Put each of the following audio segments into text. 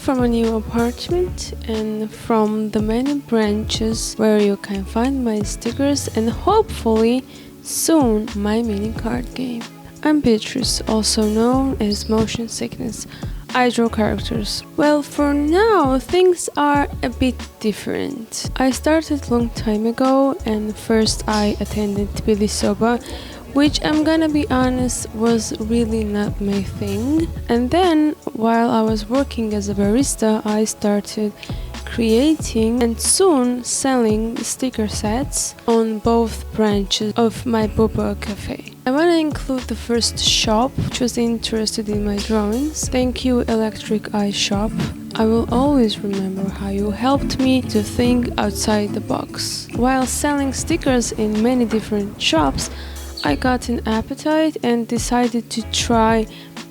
from a new apartment and from the many branches where you can find my stickers and hopefully soon my mini card game. I'm Beaghtricce, also known as Motion Sickness. I draw characters. Well, for now, things are a bit different. I started long time ago and first I attended Beaghtricce, which I'm gonna be honest was really not my thing. And then while I was working as a barista, I started creating and soon selling sticker sets on both branches of my boba cafe. I want to include the first shop which was interested in my drawings. Thank you, Electric Eye Shop. I will always remember how you helped me to think outside the box. While selling stickers in many different shops, I got an appetite and decided to try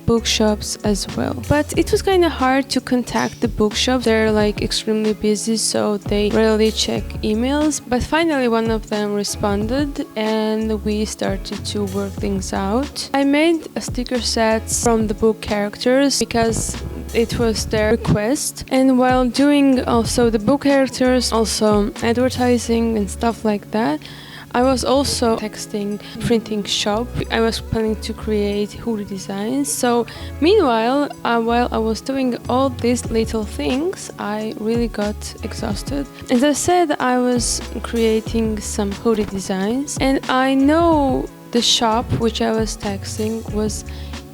Bookshops as well. But it was kind of hard to contact the bookshops. They're like extremely busy, so they rarely check emails. But finally one of them responded and we started to work things out. I made sticker sets from the book characters because it was their request, and while doing also the book characters, also advertising and stuff like that, I was also texting printing shop. I was planning to create hoodie designs. So meanwhile, while I was doing all these little things, I really got exhausted. As I said, I was creating some hoodie designs, and I know the shop which I was texting was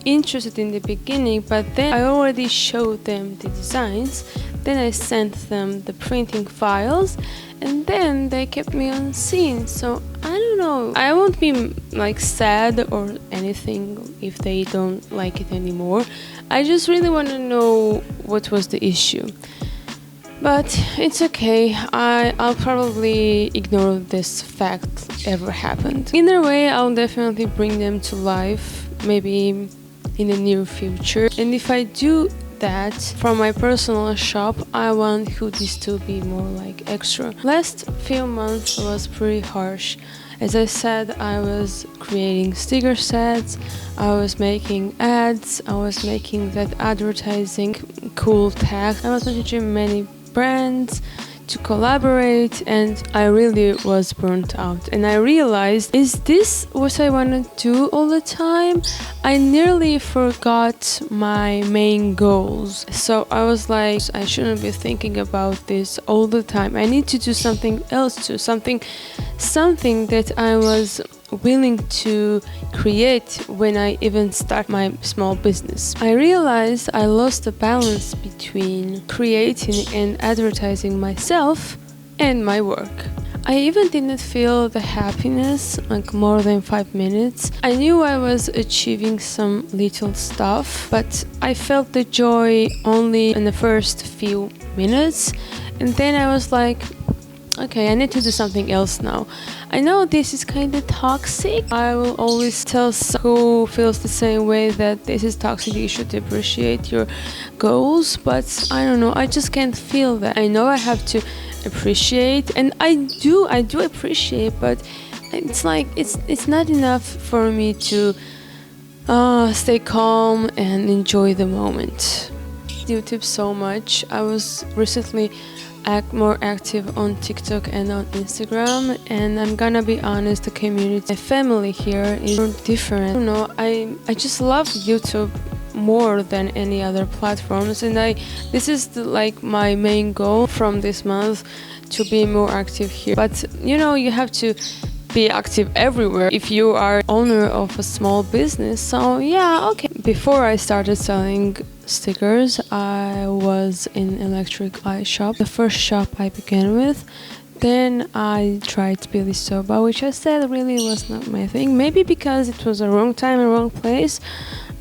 interested in the beginning, but then I already showed them the designs. Then I sent them the printing files, and then they kept me on scene. So I don't know, I won't be like sad or anything if they don't like it anymore. I just really want to know what was the issue. But it's okay, I'll probably ignore this fact ever happened. Either way, I'll definitely bring them to life, maybe in the near future. And if I do that from my personal shop, I want hoodies to be more like extra. Last few months was pretty harsh. As I said, I was creating sticker sets, I was making ads, I was making that advertising cool tag, I was messaging many brands to collaborate, and I really was burnt out. And I realized, is this what I want to do all the time? I nearly forgot my main goals. So I was like, I shouldn't be thinking about this all the time. I need to do something else too, something that I was willing to create when I even start my small business. I realized I lost the balance between creating and advertising myself and my work. I even didn't feel the happiness like more than 5 minutes. I knew I was achieving some little stuff, but I felt the joy only in the first few minutes, and then I was like, okay, I need to do something else now. I know this is kind of toxic. I will always tell who feels the same way that this is toxic, you should appreciate your goals, but I don't know, I just can't feel that. I know I have to appreciate, and I do appreciate, but it's like it's not enough for me to stay calm and enjoy the moment. YouTube so much. I was recently more active on TikTok and on Instagram, and I'm gonna be honest, the community, my family here is different. I don't know, I just love YouTube more than any other platforms, and this is like my main goal from this month, to be more active here. But you know, you have to be active everywhere if you are owner of a small business. So yeah, okay. Before I started selling stickers, I was in Electric Eye Shop, the first shop I began with. Then I tried Beaghtricce, which I said really was not my thing. Maybe because it was a wrong time and wrong place,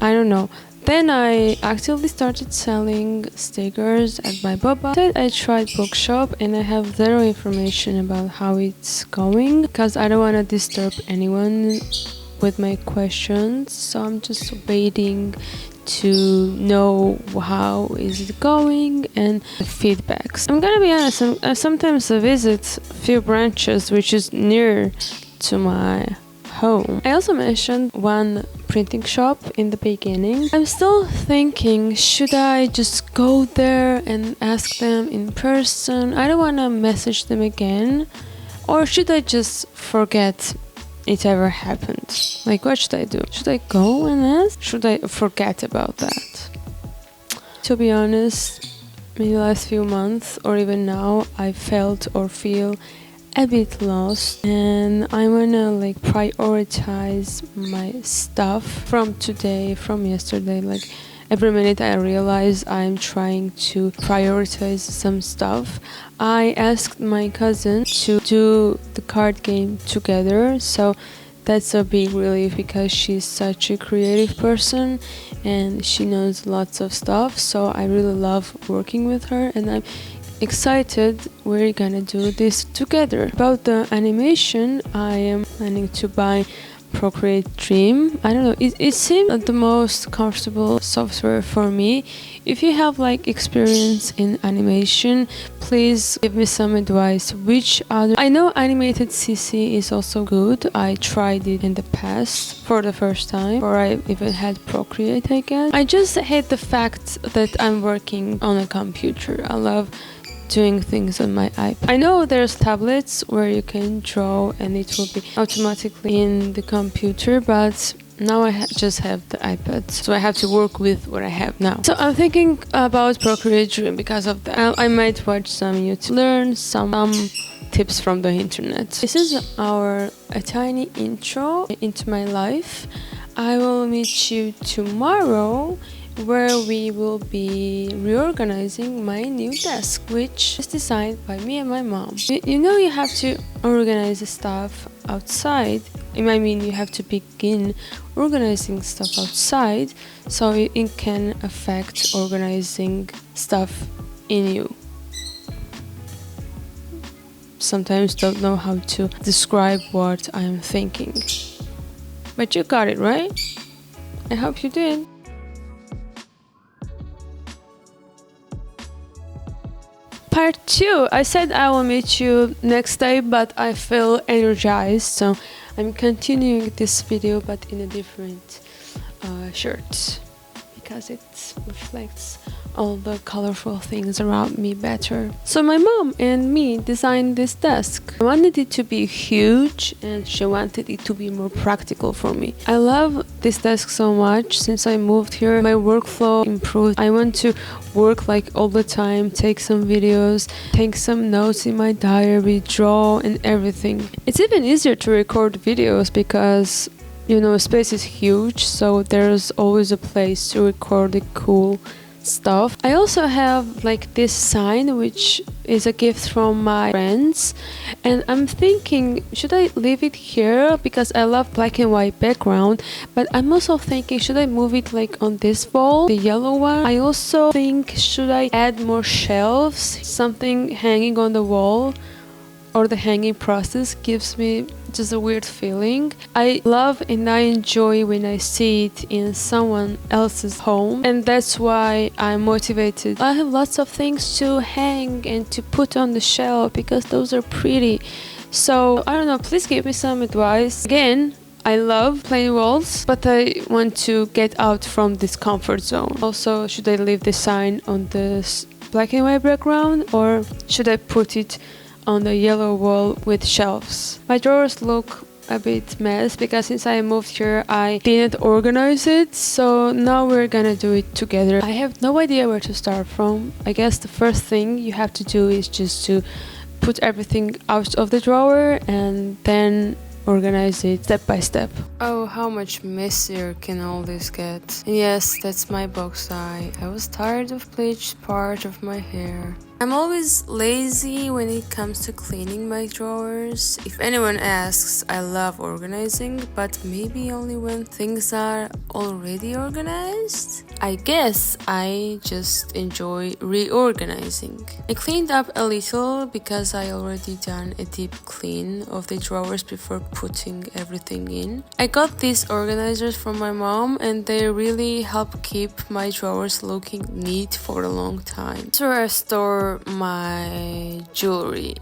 I don't know. Then I actively started selling stickers at my boba. Then I tried Bookshop, and I have zero information about how it's going because I don't want to disturb anyone with my questions. So I'm just waiting to know how is it going and the feedbacks. I'm gonna be honest, I sometimes visit a few branches which is near to my home. I also mentioned one printing shop in the beginning. I'm still thinking, should I just go there and ask them in person? I don't want to message them again. Or should I just forget it ever happened? Like, what should I do? Should I go and ask? Should I forget about that? To be honest, in the last few months or even now, I felt or feel a bit lost, and I wanna like prioritize my stuff from today, from yesterday. Like every minute I realize I'm trying to prioritize some stuff. I asked my cousin to do the card game together, so that's a big relief because she's such a creative person and she knows lots of stuff, so I really love working with her, and I'm excited we're gonna do this together. About the animation, I am planning to buy Procreate Dream. I don't know, it seemed the most comfortable software for me. If you have like experience in animation, please give me some advice. Which other, I know Animated CC is also good. I tried it in the past for the first time, or I even had Procreate, I guess. I just hate the fact that I'm working on a computer. I love doing things on my iPad. I know there's tablets where you can draw and it will be automatically in the computer, but now I just have the iPad, so I have to work with what I have now. So I'm thinking about Procreate Dream because of that. I might watch some YouTube, learn some tips from the internet. This is a tiny intro into my life. I will meet you tomorrow, where we will be reorganizing my new desk, which is designed by me and my mom. You know, you have to organize the stuff outside. I mean, you have to begin organizing stuff outside, so it can affect organizing stuff in you. Sometimes don't know how to describe what I'm thinking. But you got it, right? I hope you did. Part 2. I said I will meet you next day, but I feel energized, so I'm continuing this video but in a different shirt because it reflects all the colorful things around me better. So my mom and me designed this desk. I wanted it to be huge and she wanted it to be more practical for me. I love this desk so much. Since I moved here, my workflow improved. I want to work like all the time, take some videos, take some notes in my diary, draw and everything. It's even easier to record videos because, you know, space is huge, so there's always a place to record the cool stuff. I also have like this sign, which is a gift from my friends, and I'm thinking, should I leave it here because I love black and white background, but I'm also thinking, should I move it like on this wall, the yellow one? I also think, should I add more shelves, something hanging on the wall, or the hanging process gives me just a weird feeling. I love and I enjoy when I see it in someone else's home, and that's why I'm motivated. I have lots of things to hang and to put on the shelf because those are pretty. So I don't know, please give me some advice. Again, I love plain walls, but I want to get out from this comfort zone. Also, should I leave the sign on this black and white background, or should I put it on the yellow wall with shelves? My drawers look a bit mess because since I moved here I didn't organize it, so now we're gonna do it together. I have no idea where to start from. I guess the first thing you have to do is just to put everything out of the drawer and then organize it step by step. Oh, how much messier can all this get? And yes, that's my box eye. I was tired of bleached part of my hair. I'm always lazy when it comes to cleaning my drawers. If anyone asks, I love organizing, but maybe only when things are already organized. I guess I just enjoy reorganizing. I cleaned up a little because I already done a deep clean of the drawers before putting everything in. I got these organizers from my mom and they really help keep my drawers looking neat for a long time. That's where I store my jewelry.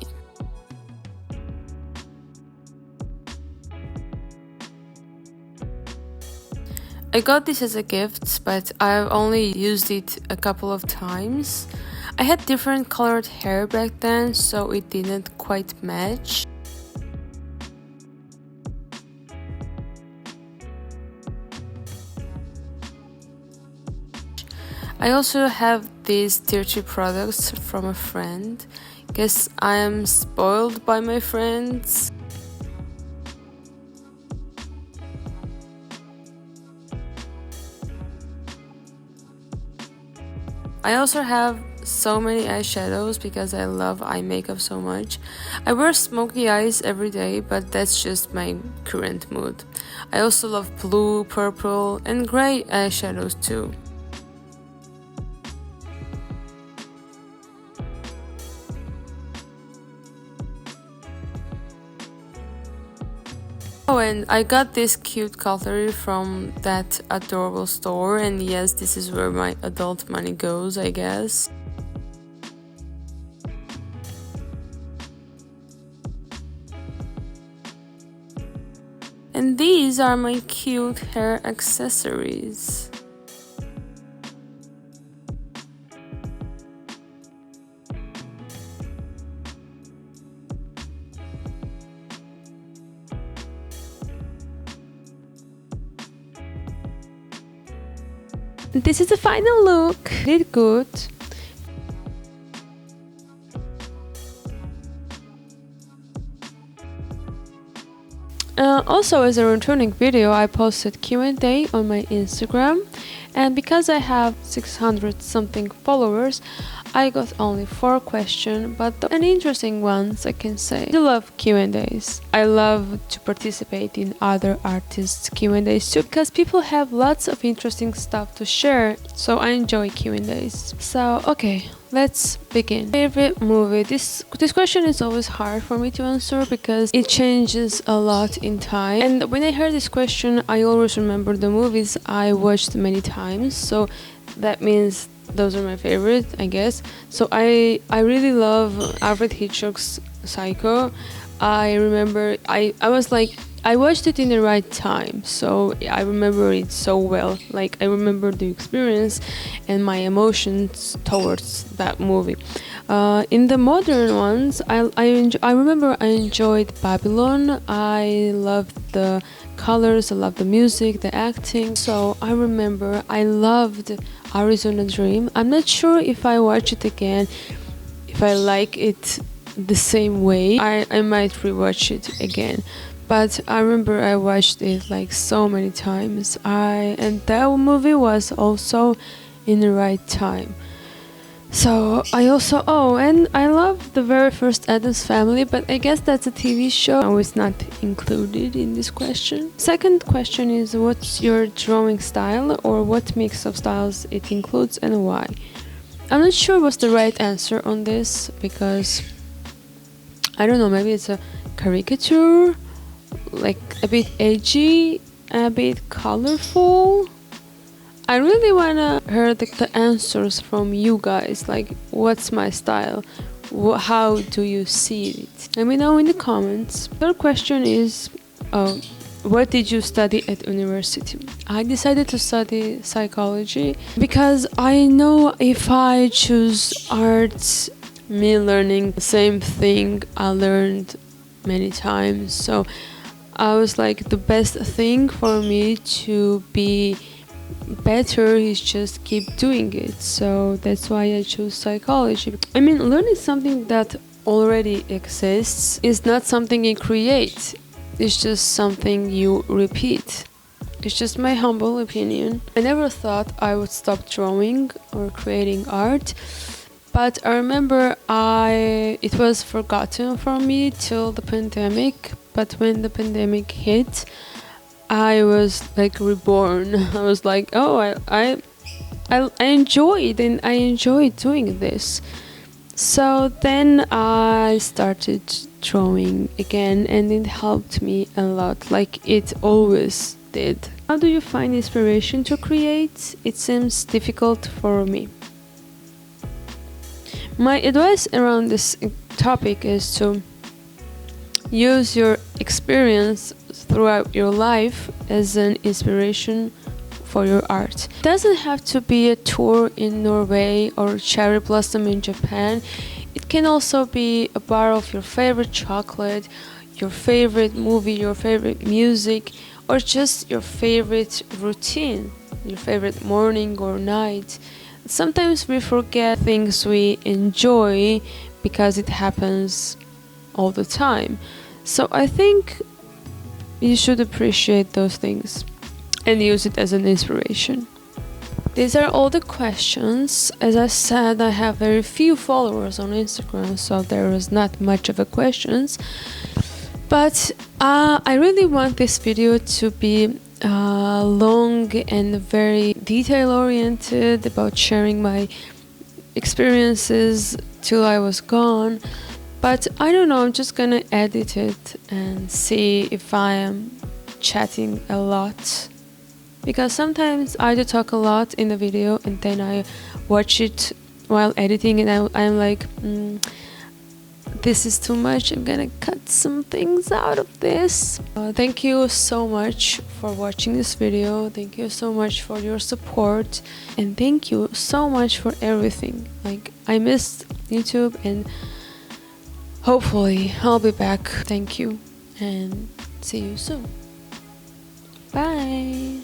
I got this as a gift, but I've only used it a couple of times. I had different colored hair back then, so it didn't quite match. I also have these Beaghtricce products from a friend. Guess I am spoiled by my friends. I also have so many eyeshadows because I love eye makeup so much. I wear smoky eyes every day, but that's just my current mood. I also love blue, purple, and gray eyeshadows too. Oh, and I got this cute cutlery from that adorable store, and yes, this is where my adult money goes, I guess. And these are my cute hair accessories. This is the final look. Did good. Also, as a returning video, I posted Q&A on my Instagram, and because I have 600 something followers, I got only 4 questions, but an interesting ones, I can say. I love Q&As. I love to participate in other artists' Q&As too, because people have lots of interesting stuff to share, so I enjoy Q&As. So, okay, let's begin. Favorite movie? This question is always hard for me to answer because it changes a lot in time. And when I heard this question, I always remember the movies I watched many times, so that means those are my favorite, I guess. So I really love Alfred Hitchcock's Psycho. I remember I was like, I watched it in the right time, so I remember it so well. Like, I remember the experience and my emotions towards that movie. In the modern ones, I remember I enjoyed Babylon. I loved the colors, I loved the music, the acting. So I remember I loved Arizona Dream. I'm not sure if I watch it again, if I like it the same way. I might rewatch it again. But I remember I watched it like so many times. And that movie was also in the right time. So I also, and I love the very first Addams Family, but I guess that's a TV show. I was not included in this question. Second question is, what's your drawing style, or what mix of styles it includes and why? I'm not sure what's the right answer on this because I don't know, maybe it's a caricature, like a bit edgy, a bit colorful. I really wanna hear the answers from you guys, like what's my style, how do you see it? Let me know in the comments. Third question is, what did you study at university? I decided to study psychology because I know if I choose arts, me learning the same thing I learned many times, so I was like, the best thing for me to be better is just keep doing it. So that's why I chose psychology. I mean, learning something that already exists is not something you create, it's just something you repeat. It's just my humble opinion. I never thought I would stop drawing or creating art, but I remember it was forgotten from me till the pandemic. But when the pandemic hit, I was like reborn. I was like, oh, I enjoyed, and I enjoyed doing this. So then I started drawing again, and it helped me a lot, like it always did. How do you find inspiration to create? It seems difficult for me. My advice around this topic is to use your experience throughout your life as an inspiration for your art. It doesn't have to be a tour in Norway or cherry blossom in Japan. It can also be a bar of your favorite chocolate, your favorite movie, your favorite music, or just your favorite routine, your favorite morning or night. Sometimes we forget things we enjoy because it happens all the time. So I think you should appreciate those things and use it as an inspiration. These are all the questions. As I said, I have very few followers on Instagram, so there is not much of a questions. But I really want this video to be long and very detail oriented about sharing my experiences till I was gone. But I don't know, I'm just gonna edit it and see if I am chatting a lot. Because sometimes I do talk a lot in the video and then I watch it while editing and I'm like, this is too much, I'm gonna cut some things out of this. Thank you so much for watching this video. Thank you so much for your support. And thank you so much for everything. Like, I missed YouTube and hopefully I'll be back. Thank you and see you soon. Bye.